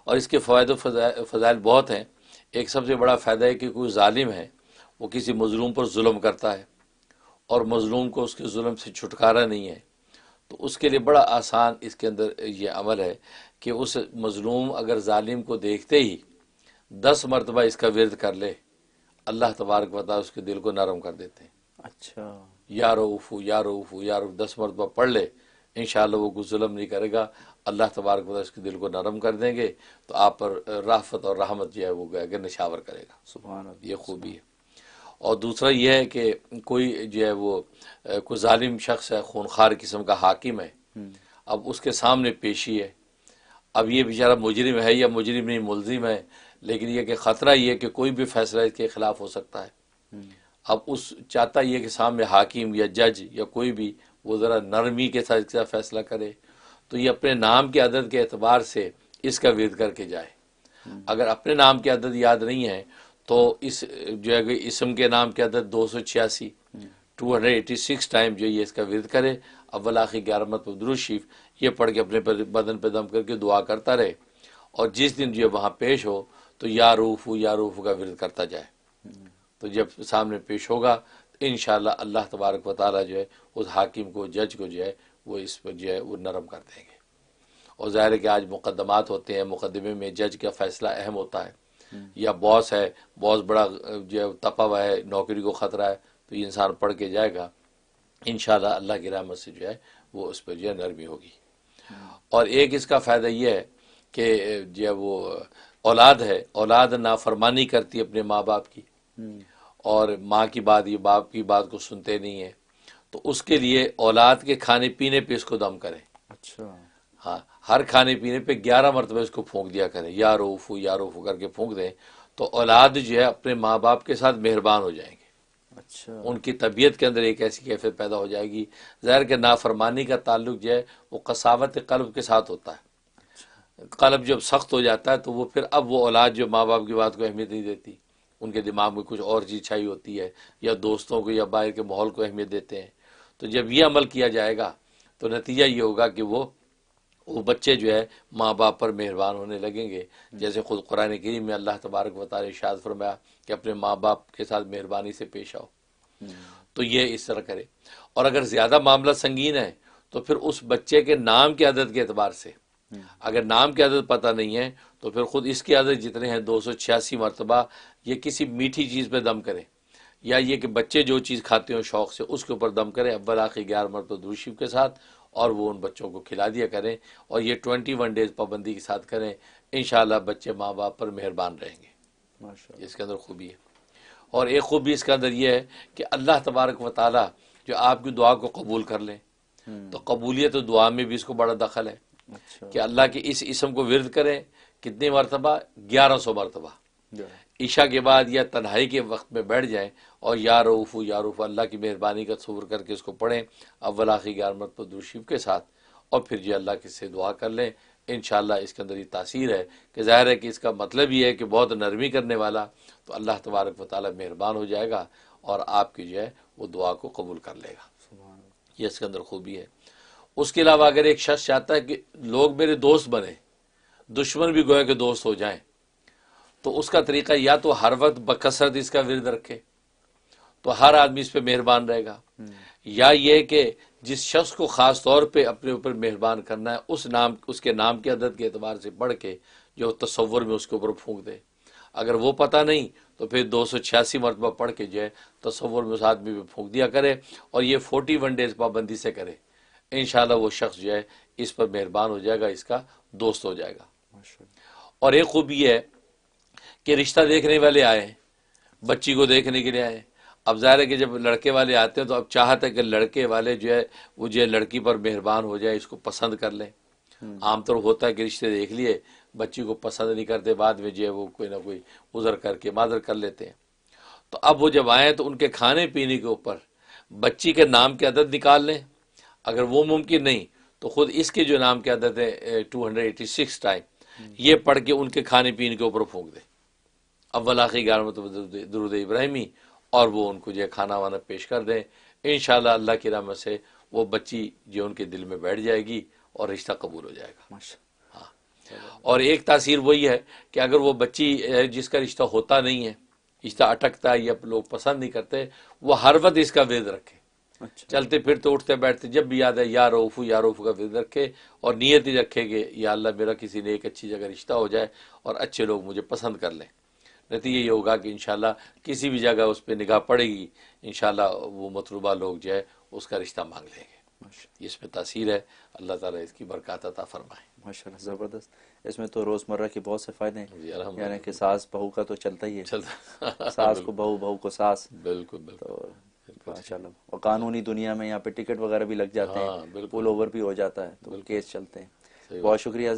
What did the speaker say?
اور اس کے فوائد و فضائل بہت ہیں۔ ایک سب سے بڑا فائدہ ہے کہ کوئی ظالم ہے وہ کسی مظلوم پر ظلم کرتا ہے اور مظلوم کو اس کے ظلم سے چھٹکارا نہیں ہے، تو اس کے لیے بڑا آسان اس کے اندر یہ عمل ہے کہ اس مظلوم اگر ظالم کو دیکھتے ہی 10 مرتبہ اس کا ورد کر لے، اللہ تبارک و تعالیٰ اس کے دل کو نرم کر دیتے ہیں۔ اچھا، یا رؤوف یا رؤوف یا رؤوف 10 مرتبہ پڑھ لے، انشاءاللہ وہ کوئی ظلم نہیں کرے گا، اللہ تبارک و تعالیٰ اس کے دل کو نرم کر دیں گے، تو آپ پر رافت اور رحمت جو ہے وہ گویا نشاور کرے گا۔ سبحان یہ اللہ، خوبی ہے۔ اور دوسرا یہ ہے کہ کوئی جو ہے وہ کوئی ظالم شخص ہے، خونخوار قسم کا حاکم ہے، اب اس کے سامنے پیشی ہے، اب یہ بیچارہ مجرم ہے یا مجرم نہیں ملزم ہے، لیکن یہ کہ خطرہ یہ ہے کہ کوئی بھی فیصلہ اس کے خلاف ہو سکتا ہے۔ اب اس چاہتا یہ کہ سامنے حاکم یا جج یا کوئی بھی وہ ذرا نرمی کے ساتھ اس کا فیصلہ کرے، تو یہ اپنے نام کے عدد کے اعتبار سے اس کا ورد کر کے جائے۔ اگر اپنے نام کے عدد یاد نہیں ہے تو اس جو ہے کہ اسم کے نام کے عدد 286 286 ٹائم جو یہ اس کا ورد کرے، اول آخر 11 مرتبہ درود شریف یہ پڑھ کے اپنے بدن پہ دم کر کے دعا کرتا رہے، اور جس دن جو وہاں پیش ہو تو یا روف کا ورد کرتا جائے، تو جب سامنے پیش ہوگا تو انشاءاللہ اللہ تبارک و تعالیٰ جو ہے اس حاکم کو، جج کو جو ہے وہ اس پر جو ہے وہ نرم کر دیں گے۔ اور ظاہر ہے کہ آج مقدمات ہوتے ہیں، مقدمے میں جج کا فیصلہ اہم ہوتا ہے، یا باس ہے، باس بڑا جو ہے تپا ہوا ہے، نوکری کو خطرہ ہے، تو یہ انسان پڑھ کے جائے گا، انشاءاللہ اللہ کی رحمت سے جو ہے وہ اس پہ جو ہے نرمی ہوگی۔ اور ایک اس کا فائدہ یہ ہے کہ جو ہے وہ اولاد ہے، اولاد نافرمانی کرتی ہے اپنے ماں باپ کی، اور ماں کی بات یہ باپ کی بات کو سنتے نہیں ہیں، تو اس کے لیے اولاد کے کھانے پینے پہ اس کو دم کریں۔ اچھا، ہاں، ہر کھانے پینے پہ 11 مرتبہ اس کو پھونک دیا کریں، یا روفو کر کے پھونک دیں، تو اولاد جو ہے اپنے ماں باپ کے ساتھ مہربان ہو جائیں گے، اچھا، ان کی طبیعت کے اندر ایک ایسی کیفیت پیدا ہو جائے گی۔ ظاہر کہ نافرمانی کا تعلق جو ہے وہ قساوت قلب کے ساتھ ہوتا ہے، قلب جب سخت ہو جاتا ہے تو وہ پھر اب وہ اولاد جو ماں باپ کی بات کو اہمیت نہیں دیتی، ان کے دماغ میں کچھ اور چیز چھائی ہوتی ہے، یا دوستوں کو یا باہر کے ماحول کو اہمیت دیتے ہیں، تو جب یہ عمل کیا جائے گا تو نتیجہ یہ ہوگا کہ وہ بچے جو ہے ماں باپ پر مہربان ہونے لگیں گے، جیسے خود قرآن کریم میں اللہ تبارک و تعالی ارشاد فرمایا کہ اپنے ماں باپ کے ساتھ مہربانی سے پیش آؤ، تو یہ اس طرح کرے۔ اور اگر زیادہ معاملہ سنگین ہے تو پھر اس بچے کے نام کے عدد کے اعتبار سے، اگر نام کے عدد پتہ نہیں ہے تو پھر خود اس کے عدد جتنے ہیں 286 مرتبہ یہ کسی میٹھی چیز پہ دم کرے، یا یہ کہ بچے جو چیز کھاتے ہوں شوق سے اس کے اوپر دم کریں اول آخر 11 مرتبہ درود شریف کے ساتھ، اور وہ ان بچوں کو کھلا دیا کریں، اور یہ 21 ڈیز پابندی کے ساتھ کریں، انشاءاللہ بچے ماں باپ پر مہربان رہیں گے۔ ماشاء اس کے اندر خوبی ہے۔ اور ایک خوبی اس کے اندر یہ ہے کہ اللہ تبارک و تعالی جو آپ کی دعا کو قبول کر لیں، تو قبولیت دعا میں بھی اس کو بڑا دخل ہے اچھا، کہ اللہ کے اس اسم کو ورد کریں، کتنی مرتبہ؟ 1100 مرتبہ، عشاء کے بعد یا تنہائی کے وقت میں بیٹھ جائیں اور یا رؤوف اللہ کی مہربانی کا تصور کر کے اس کو پڑھیں اول آخر 11 مرتبہ درود شریف کے ساتھ، اور پھر جی اللہ کے سے دعا کر لیں۔ انشاءاللہ اس کے اندر یہ تاثیر ہے کہ ظاہر ہے کہ اس کا مطلب یہ ہے کہ بہت نرمی کرنے والا، تو اللہ تبارک و تعالی مہربان ہو جائے گا اور آپ کی جو ہے وہ دعا کو قبول کر لے گا۔ سبحان اللہ، یہ اس کے اندر خوبی ہے۔ اس کے علاوہ اگر ایک شخص چاہتا ہے کہ لوگ میرے دوست بنے، دشمن بھی گویا کہ دوست ہو جائیں، تو اس کا طریقہ یا تو ہر وقت بکثرت اس کا ورد رکھے تو ہر آدمی اس پہ مہربان رہے گا، یا یہ کہ جس شخص کو خاص طور پہ اپنے اوپر مہربان کرنا ہے اس کے نام کے عدد کے اعتبار سے پڑھ کے جو تصور میں اس کے اوپر پھونک دے۔ اگر وہ پتہ نہیں تو پھر 286 مرتبہ پڑھ کے جو ہے تصور میں اس آدمی پہ پھونک دیا کرے، اور یہ 41 ڈیز پابندی سے کرے، انشاءاللہ وہ شخص جو ہے اس پر مہربان ہو جائے گا، اس کا دوست ہو جائے گا۔ ماشاء اللہ، اور ایک خوبی ہے کہ رشتہ دیکھنے والے آئے ہیں، بچی کو دیکھنے کے لیے آئے ہیں، اب ظاہر ہے کہ جب لڑکے والے آتے ہیں تو اب چاہت ہے کہ لڑکے والے جو ہے وہ جو ہے لڑکی پر مہربان ہو جائے، اس کو پسند کر لیں۔ عام طور ہوتا ہے کہ رشتے دیکھ لیے، بچی کو پسند نہیں کرتے، بعد میں جو ہے وہ کوئی نہ کوئی عذر کر کے معذر کر لیتے ہیں، تو اب وہ جب آئیں تو ان کے کھانے پینے کے اوپر بچی کے نام کے عدد نکال لیں، اگر وہ ممکن نہیں تو خود اس کے جو نام کے عدد ہے 286 ٹائم یہ پڑھ کے ان کے کھانے پینے کے اوپر پھونک دیں اول آخر 11 مرتبہ درود ابراہیمی، اور وہ ان کو جو ہے کھانا وانا پیش کر دیں، انشاءاللہ اللہ کی رحمت سے وہ بچی جو ان کے دل میں بیٹھ جائے گی اور رشتہ قبول ہو جائے گا۔ ماشاء ہاں، اور ایک تاثیر وہی ہے کہ اگر وہ بچی جس کا رشتہ ہوتا نہیں ہے، رشتہ اٹکتا ہے یا لوگ پسند نہیں کرتے، وہ ہر وقت اس کا ورد رکھے، اچھا چلتے پھرتے اٹھتے بیٹھتے جب بھی یاد ہے یا رؤوف یا رؤوف کا ورد رکھے، اور نیت ہی رکھے کہ یا اللہ میرا کسی نے ایک اچھی جگہ رشتہ ہو جائے اور اچھے لوگ مجھے پسند کر لیں۔ نتیجہ یہ ہوگا کہ انشاءاللہ کسی بھی جگہ اس پہ نگاہ پڑے گی، انشاءاللہ وہ مطلوبہ لوگ جو ہے اس کا رشتہ مانگ لیں گے۔ اس میں تاثیر ہے، اللہ تعالیٰ اس کی برکات عطا فرمائے۔ ماشاء اللہ زبردست۔ اس میں تو روزمرہ کے بہت سے فائدے ہیں، جی الحمد یعنی کہ ساس بہو کا تو چلتا ہی ہے، چلتا ساس کو بہو، بہو کو ساس، بالکل بالکل تو ماشاء اللہ۔ اور قانونی دنیا میں یہاں پہ ٹکٹ وغیرہ بھی لگ جاتے ہاں ہیں، بالکل پول اوور بھی ہو جاتا ہے، تو بالکل کیس چلتے ہیں۔ صحیح بات۔ بہت شکریہ حضرت۔